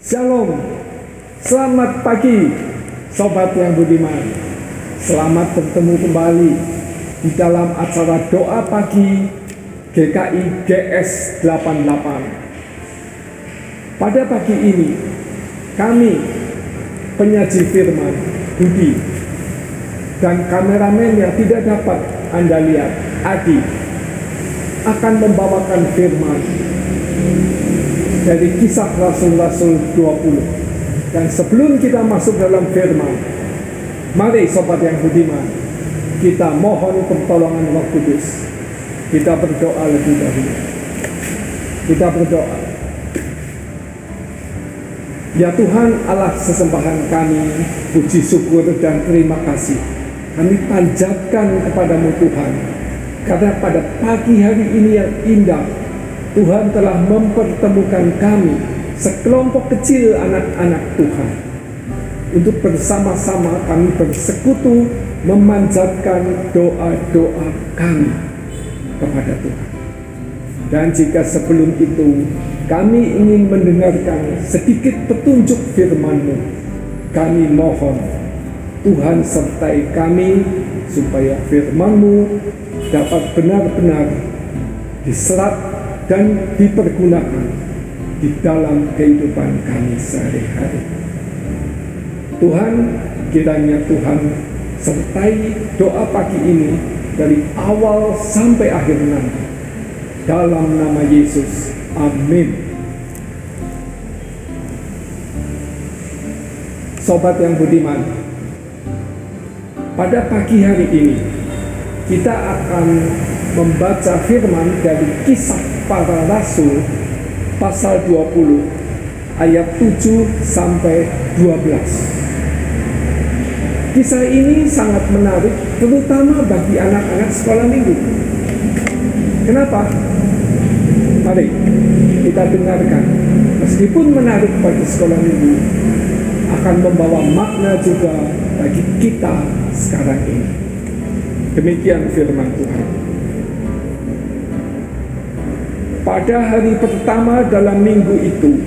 Shalom, selamat pagi Sobat yang budiman. Selamat bertemu kembali di dalam acara doa pagi GKI GS 88. Pada pagi ini kami penyaji firman Budi dan kameramen yang tidak dapat Anda lihat, Adi, akan membawakan firman dari Kisah Rasul-Rasul 20. Dan sebelum kita masuk dalam firman, mari Sobat yang budiman, kita mohon pertolongan Roh Kudus. Kita berdoa lebih dahulu. Kita berdoa. Ya Tuhan Allah sesembahan kami, puji syukur dan terima kasih kami panjatkan kepadamu Tuhan, karena pada pagi hari ini yang indah Tuhan telah mempertemukan kami, sekelompok kecil anak-anak Tuhan, untuk bersama-sama kami bersekutu memanjatkan doa-doa kami kepada Tuhan. Dan jika sebelum itu kami ingin mendengarkan sedikit petunjuk firman-Mu, kami mohon Tuhan sertai kami supaya firman-Mu dapat benar-benar diserap dan dipergunakan di dalam kehidupan kami sehari-hari. Tuhan, kiranya Tuhan sertai doa pagi ini dari awal sampai akhir nanti. Dalam nama Yesus, amin. Sobat yang budiman, pada pagi hari ini kita akan membaca firman dari Kisah Para Rasul pasal 20 ayat 7 sampai 12. Kisah ini sangat menarik, terutama bagi anak-anak sekolah minggu. Kenapa? Mari kita dengarkan. Meskipun menarik bagi sekolah minggu, akan membawa makna juga bagi kita sekarang ini. Demikian firman Tuhan. Pada hari pertama dalam minggu itu,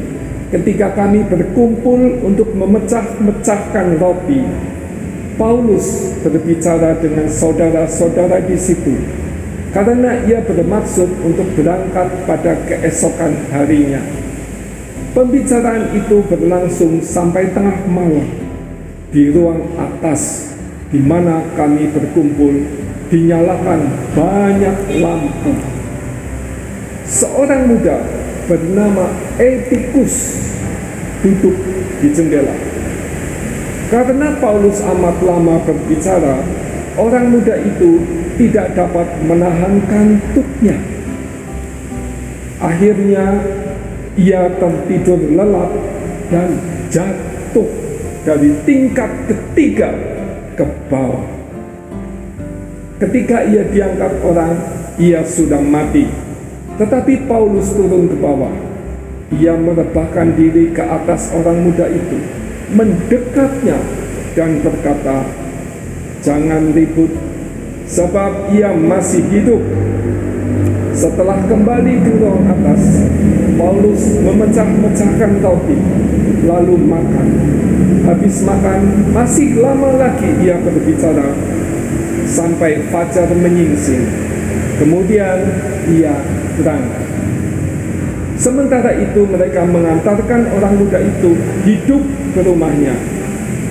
ketika kami berkumpul untuk memecah-mecahkan roti, Paulus berbicara dengan saudara-saudara di situ, karena ia bermaksud untuk berangkat pada keesokan harinya. Pembicaraan itu berlangsung sampai tengah malam di ruang atas, di mana kami berkumpul, dinyalakan banyak lampu. Seorang muda bernama Etikus duduk di jendela. Karena Paulus amat lama berbicara, orang muda itu tidak dapat menahan kantuknya. Akhirnya ia tertidur lelap dan jatuh dari tingkat ketiga ke bawah. Ketika ia diangkat orang, ia sudah mati. Tetapi Paulus turun ke bawah. Ia merebahkan diri ke atas orang muda itu, mendekatnya dan berkata, "Jangan ribut, sebab ia masih hidup." Setelah kembali ke ruang atas, Paulus memecah-mecahkan roti, lalu makan. Habis makan, masih lama lagi ia berbicara sampai fajar menyingsing. Kemudian ia berangkat. Sementara itu mereka mengantarkan orang muda itu hidup ke rumahnya,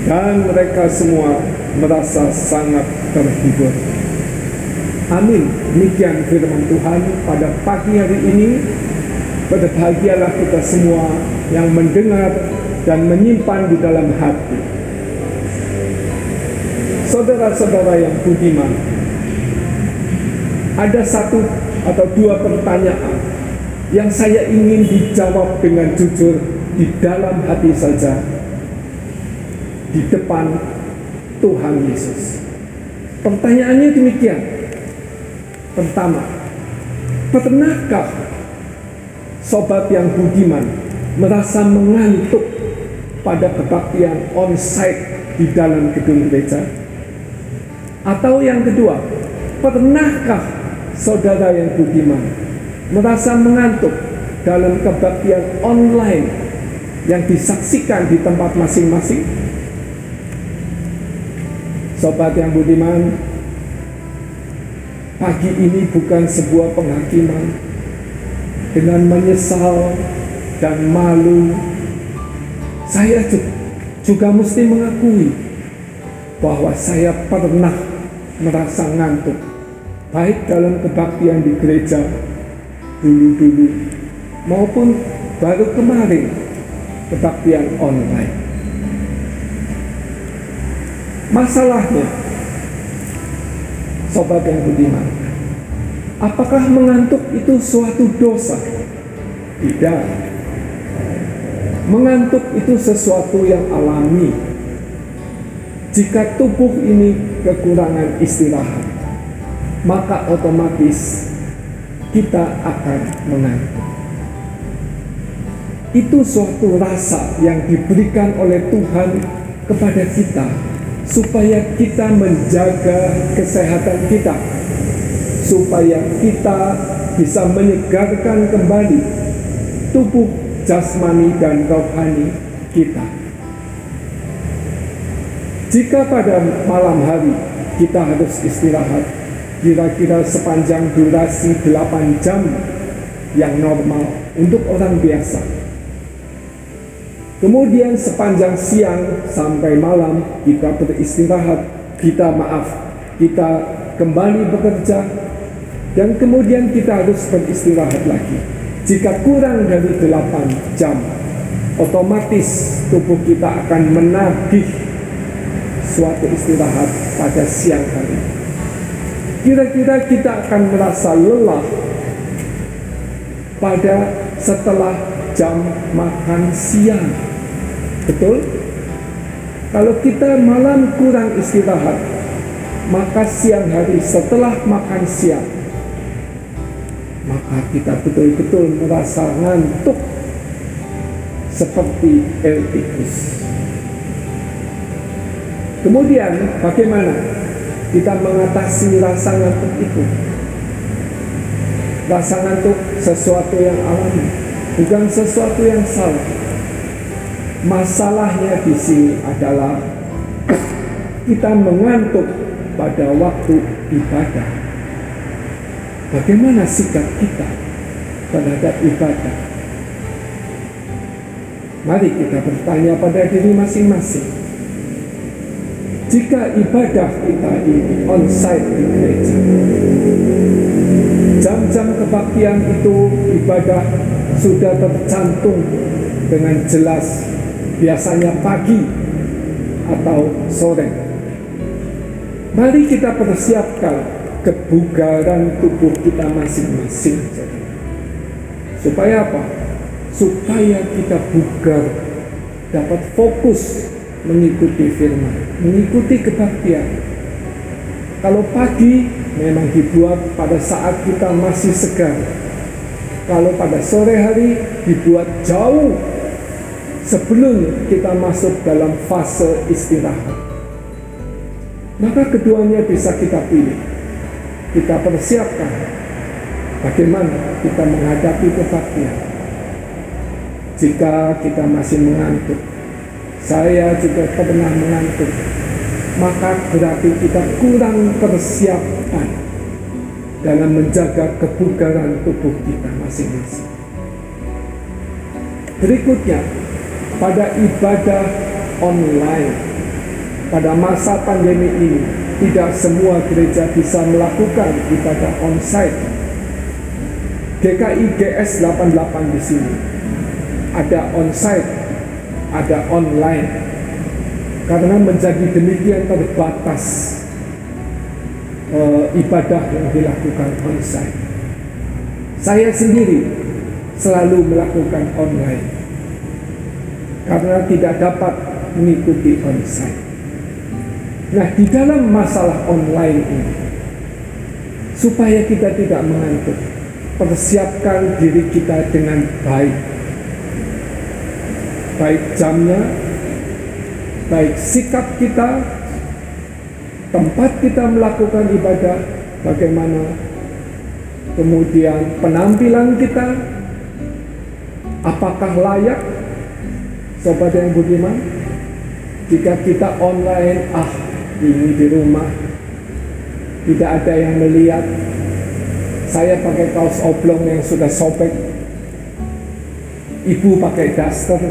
dan mereka semua merasa sangat terhibur. Amin. Demikian firman Tuhan pada pagi hari ini. Berbahagialah kita semua yang mendengar dan menyimpan di dalam hati. Saudara-saudara yang budiman, ada satu atau dua pertanyaan yang saya ingin dijawab dengan jujur di dalam hati saja, di depan Tuhan Yesus. Pertanyaannya demikian. Pertama, pernahkah sobat yang budiman merasa mengantuk pada kebaktian onsite di dalam gedung gereja? Atau yang kedua, pernahkah saudara yang budiman merasa mengantuk dalam kebaktian online yang disaksikan di tempat masing-masing? Sobat yang budiman, pagi ini bukan sebuah penghakiman dengan menyesal dan malu. Saya juga mesti mengakui bahwa saya pernah merasa ngantuk, baik dalam kebaktian di gereja dulu-dulu maupun baru kemarin kebaktian online. Masalahnya, sobat yang budiman, apakah mengantuk itu suatu dosa? Tidak. Mengantuk itu sesuatu yang alami. Jika tubuh ini kekurangan istirahat, maka otomatis kita akan mengantuk. Itu suatu rasa yang diberikan oleh Tuhan kepada kita, supaya kita menjaga kesehatan kita, supaya kita bisa menyegarkan kembali tubuh jasmani dan rohani kita. Jika pada malam hari kita harus istirahat, kira-kira sepanjang durasi 8 jam yang normal untuk orang biasa. Kemudian sepanjang siang sampai malam kita beristirahat, kita kembali bekerja, dan kemudian kita harus beristirahat lagi. Jika kurang dari 8 jam, otomatis tubuh kita akan menagih suatu istirahat pada siang hari. Kira-kira kita akan merasa lelah pada setelah jam makan siang. Betul? Kalau kita malam kurang istirahat, maka siang hari setelah makan siang, maka kita betul-betul merasa ngantuk seperti tikus. Kemudian bagaimana kita mengatasi rasa ngantuk itu? Rasa ngantuk sesuatu yang alami, bukan sesuatu yang salah. Masalahnya di sini adalah kita mengantuk pada waktu ibadah. Bagaimana sikap kita terhadap ibadah? Mari kita bertanya pada diri masing-masing. Jika ibadah kita ini on-site di gereja, jam-jam kebaktian itu ibadah sudah tercantum dengan jelas, biasanya pagi atau sore. Mari kita persiapkan kebugaran tubuh kita masing-masing. Supaya apa? Supaya kita bugar, dapat fokus mengikuti firman, mengikuti kebaktian. Kalau pagi memang dibuat pada saat kita masih segar. Kalau pada sore hari dibuat jauh sebelum kita masuk dalam fase istirahat. Maka keduanya bisa kita pilih. Kita persiapkan bagaimana kita menghadapi kebaktian. Jika kita masih mengantuk, saya juga pernah mengantuk, maka berarti kita kurang persiapan dalam menjaga kebugaran tubuh kita masing-masing. Berikutnya, pada ibadah online, pada masa pandemi ini, tidak semua gereja bisa melakukan ibadah onsite. GKI GS 88 di sini ada onsite, ada online, karena menjadi demikian terbatas ibadah yang dilakukan onsite. Saya sendiri selalu melakukan online karena tidak dapat mengikuti onsite. Nah, di dalam masalah online ini, supaya kita tidak mengantuk, persiapkan diri kita dengan baik. Baik jamnya, baik sikap kita, tempat kita melakukan ibadah, bagaimana, kemudian penampilan kita, apakah layak, Sobat yang budiman, jika kita online, ini di rumah, tidak ada yang melihat, saya pakai kaos oblong yang sudah sobek, ibu pakai daster,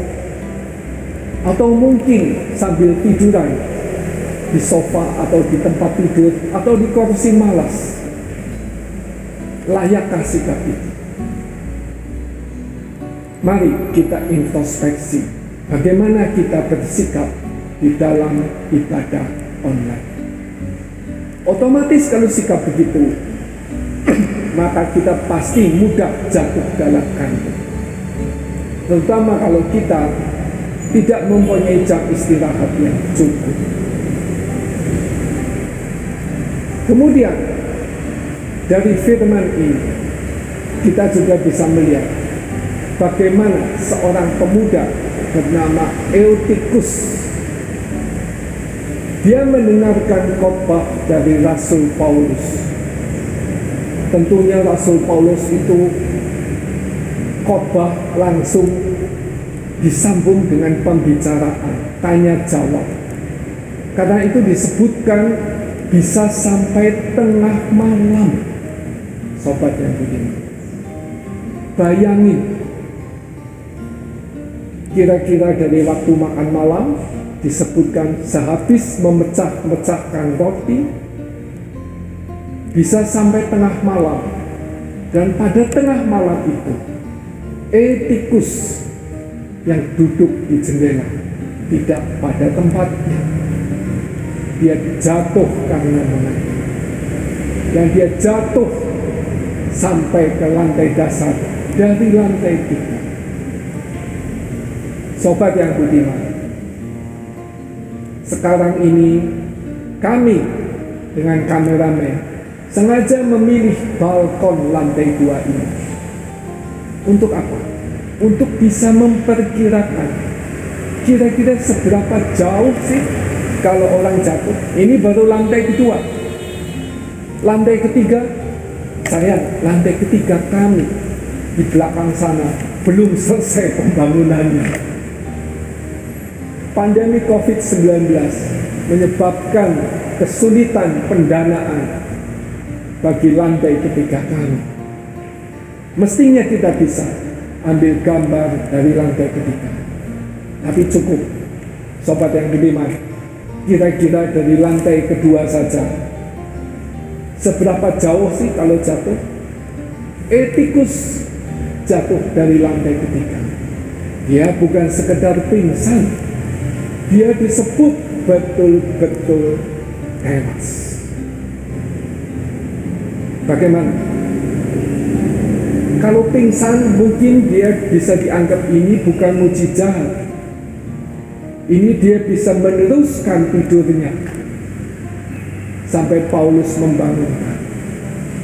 atau mungkin sambil tiduran di sofa atau di tempat tidur atau di kursi malas. Layakkah sikap itu? Mari kita introspeksi bagaimana kita bersikap di dalam ibadah online. Otomatis kalau sikap begitu, maka kita pasti mudah jatuh dalam kantuk. Terutama kalau kita tidak mempunyai jam istirahat yang cukup. Kemudian dari firman ini kita juga bisa melihat bagaimana seorang pemuda bernama Eutikus, dia mendengarkan khotbah dari Rasul Paulus. Tentunya Rasul Paulus itu khotbah langsung disambung dengan pembicaraan, tanya jawab. Karena itu disebutkan bisa sampai tengah malam. Sobat yang budiman, bayangin, kira-kira dari waktu makan malam disebutkan sehabis memecah-mecahkan roti bisa sampai tengah malam. Dan pada tengah malam itu Eutikus yang duduk di jendela tidak pada tempatnya, dia jatuh karena mengantuk, dan dia jatuh sampai ke lantai dasar dari lantai 3. Sobat yang budiman, sekarang ini kami dengan kameramen sengaja memilih balkon lantai 2 ini. Untuk apa? Untuk bisa memperkirakan kira-kira seberapa jauh sih kalau orang jatuh. Ini baru lantai kedua. Lantai ketiga, sayang, lantai ketiga kami di belakang sana belum selesai pembangunannya. Pandemi COVID-19 menyebabkan kesulitan pendanaan bagi lantai ketiga kami. Mestinya kita bisa ambil gambar dari lantai ketiga, tapi cukup, sobat yang budiman, kira-kira dari lantai kedua saja. Seberapa jauh sih kalau jatuh? Eutikus jatuh dari lantai ketiga. Dia bukan sekedar pingsan, dia disebut betul-betul tewas. Bagaimana? Kalau pingsan mungkin dia bisa dianggap ini bukan mukjizat. Ini dia bisa meneruskan tidurnya sampai Paulus membangunkan.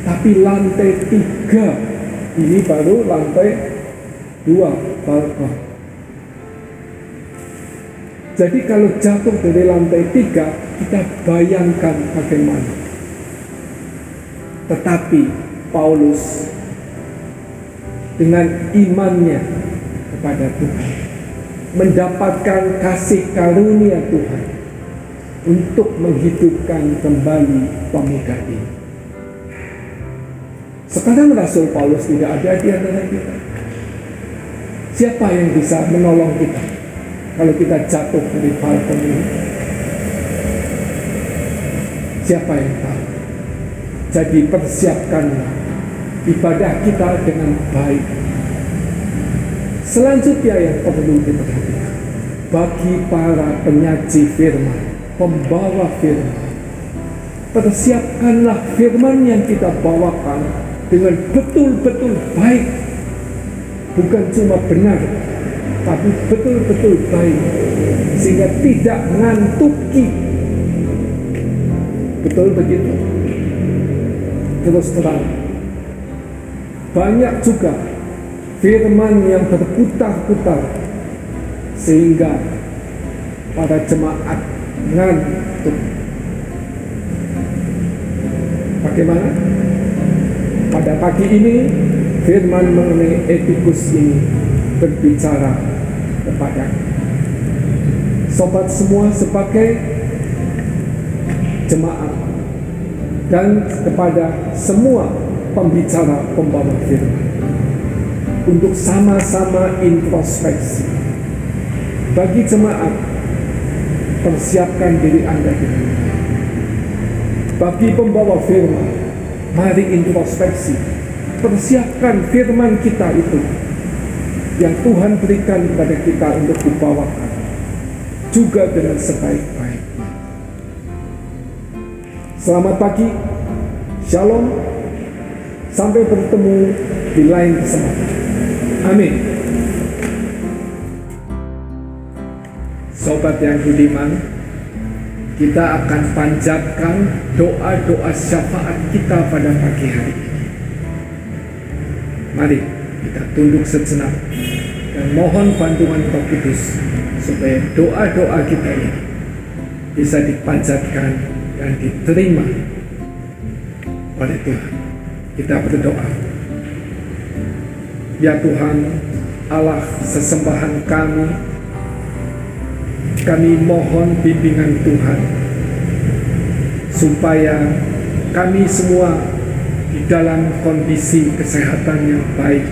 Tapi lantai 3 ini baru lantai 2 balkon. Jadi kalau jatuh dari lantai 3, kita bayangkan bagaimana. Tetapi Paulus dengan imannya kepada Tuhan mendapatkan kasih karunia Tuhan untuk menghidupkan kembali pemuda ini. Sekarang Rasul Paulus tidak ada di antara kita. Siapa yang bisa menolong kita kalau kita jatuh dari balkon ini? Siapa yang tahu? Jadi persiapkanlah ibadah kita dengan baik. Selanjutnya yang perlu diperhatikan, bagi para penyaji firman, pembawa firman, persiapkanlah firman yang kita bawakan dengan betul-betul baik. Bukan cuma benar, tapi betul-betul baik, sehingga tidak ngantuki. Betul begitu? Terus terang, banyak juga firman yang berputar-putar sehingga para jemaat ngantuk. Bagaimana? Pada pagi ini firman mengenai Eutikus ini berbicara kepada sobat semua sebagai jemaat dan kepada semua pembicara pembawa firman untuk sama-sama introspeksi. Bagi jemaat, persiapkan diri Anda dengan baik. Bagi pembawa firman, mari introspeksi, persiapkan firman kita itu yang Tuhan berikan kepada kita untuk dibawakan juga dengan sebaik-baiknya. Selamat pagi, shalom, sampai bertemu di lain kesempatan. Amin. Sobat yang budiman, kita akan panjatkan doa-doa syafaat kita pada pagi hari ini. Mari kita tunduk sejenak dan mohon bantuan Roh Kudus supaya doa-doa kita ini bisa dipanjatkan dan diterima oleh Tuhan. Kita berdoa. Ya Tuhan, Allah sesembahan kami mohon bimbingan Tuhan supaya kami semua di dalam kondisi kesehatan yang baik,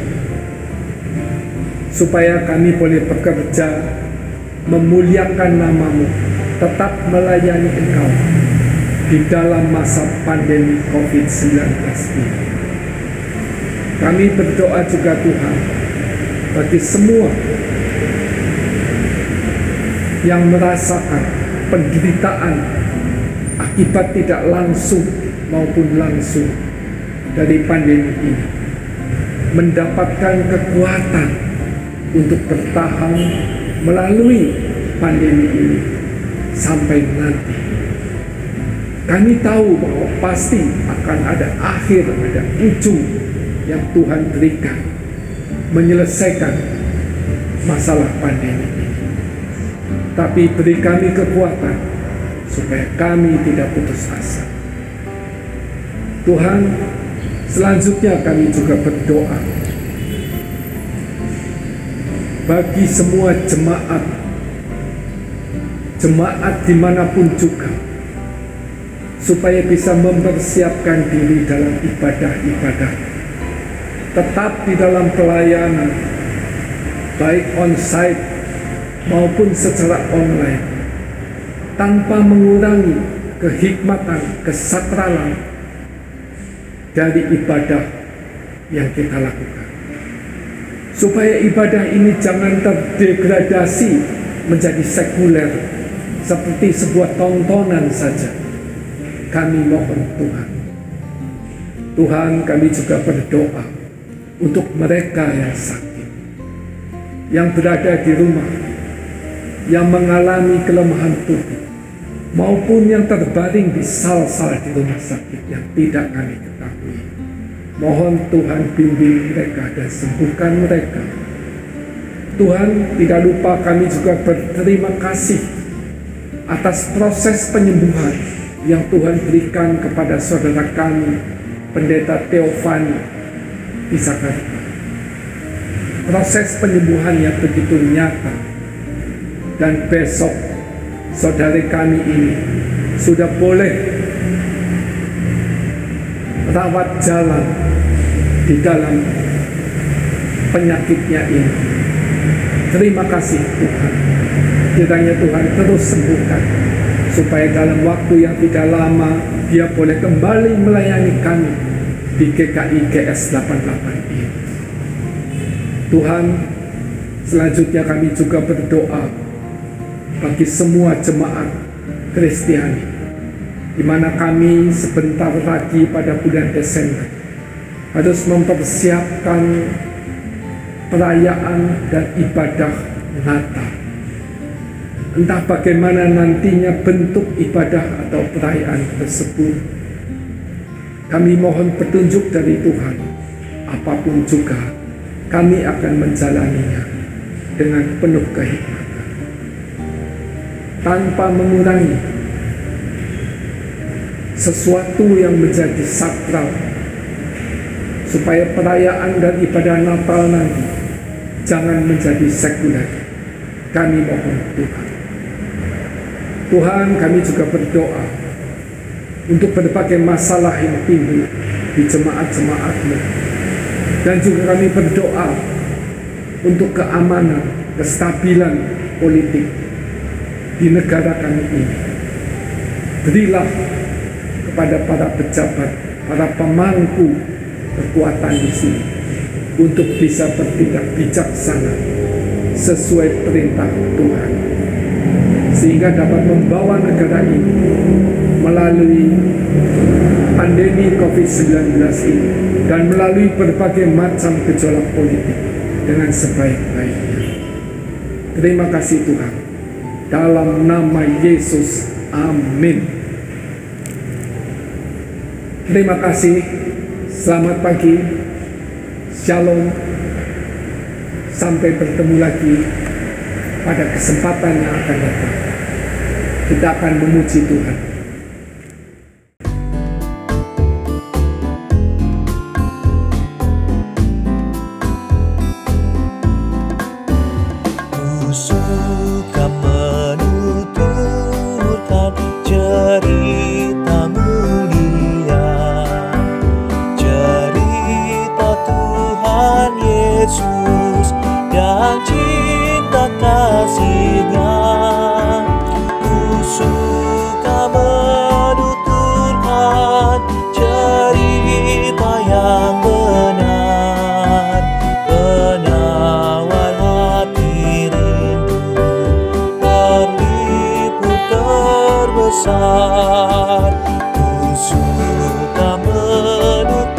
supaya kami boleh bekerja memuliakan nama-Mu, tetap melayani Engkau di dalam masa pandemi COVID-19 ini. Kami berdoa juga Tuhan bagi semua yang merasakan penderitaan akibat tidak langsung maupun langsung dari pandemi ini, mendapatkan kekuatan untuk bertahan melalui pandemi ini sampai nanti. Kami tahu bahwa pasti akan ada akhir, ada ujung yang Tuhan berikan menyelesaikan masalah pandemi ini. Tapi beri kami kekuatan supaya kami tidak putus asa. Tuhan, selanjutnya kami juga berdoa bagi semua jemaat dimanapun juga, supaya bisa mempersiapkan diri dalam ibadah-ibadah, tetap di dalam pelayanan, baik on-site maupun secara online, tanpa mengurangi kehikmatan, kesakralan dari ibadah yang kita lakukan. Supaya ibadah ini jangan terdegradasi menjadi sekuler, seperti sebuah tontonan saja. Kami mohon Tuhan, kami juga berdoa untuk mereka yang sakit, yang berada di rumah, yang mengalami kelemahan tubuh, maupun yang terbaring di sal-sal di rumah sakit yang tidak kami ketahui. Mohon Tuhan bimbing mereka dan sembuhkan mereka. Tuhan, tidak lupa kami juga berterima kasih atas proses penyembuhan yang Tuhan berikan kepada saudara kami, Pendeta Theophani di Jakarta. Proses penyembuhan yang begitu nyata, dan besok saudari kami ini sudah boleh rawat jalan di dalam penyakitnya ini. Terima kasih Tuhan. Kiranya Tuhan terus sembuhkan, supaya dalam waktu yang tidak lama dia boleh kembali melayani kami di GKI GS 88 ini. Tuhan, selanjutnya kami juga berdoa bagi semua jemaat Kristiani, di mana kami sebentar lagi pada bulan Desember harus mempersiapkan perayaan dan ibadah Natal. Entah bagaimana nantinya bentuk ibadah atau perayaan tersebut, kami mohon petunjuk dari Tuhan. Apapun juga, kami akan menjalaninya dengan penuh kehikmatan, tanpa mengurangi sesuatu yang menjadi sakral, supaya perayaan dan ibadah Natal nanti jangan menjadi sekuler. Kami mohon Tuhan, Tuhan, kami juga berdoa untuk berbagai masalah yang timbul di jemaat-jemaat-Mu. Dan juga kami berdoa untuk keamanan, kestabilan politik di negara kami ini. Berilah kepada para pejabat, para pemangku kekuatan di sini untuk bisa bertindak bijaksana sesuai perintah Tuhan, sehingga dapat membawa negara ini melalui pandemi COVID-19 ini dan melalui berbagai macam gejolak politik dengan sebaik-baiknya. Terima kasih Tuhan. Dalam nama Yesus, amin. Terima kasih. Selamat pagi. Shalom. Sampai bertemu lagi pada kesempatan yang akan datang. Kita akan memuji Tuhan. Suka menuturkan cerita mulia, cerita Tuhan Yesus dan cinta kasih-Nya. Ku suka menuturkan cerita yang benar, penawar hati rindu, terliput terbesar. Ku suka menuturkan,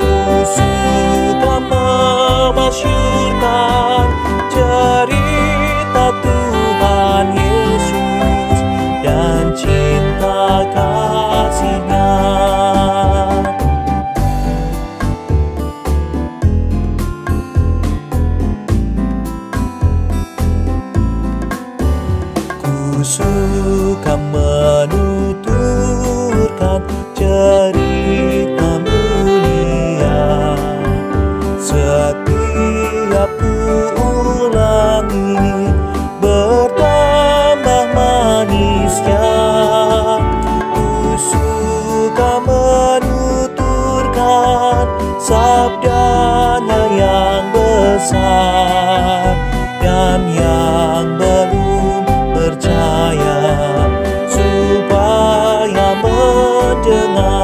ku suka memasyurkan cerita Tuhan Yesus dan cinta kasih-Nya. Ku suka menuturkan cerita mulia, setiap ku ulangi bertambah manisnya. Ku suka menuturkan sabdanya yang besar, dan yang belum percaya supaya mendengar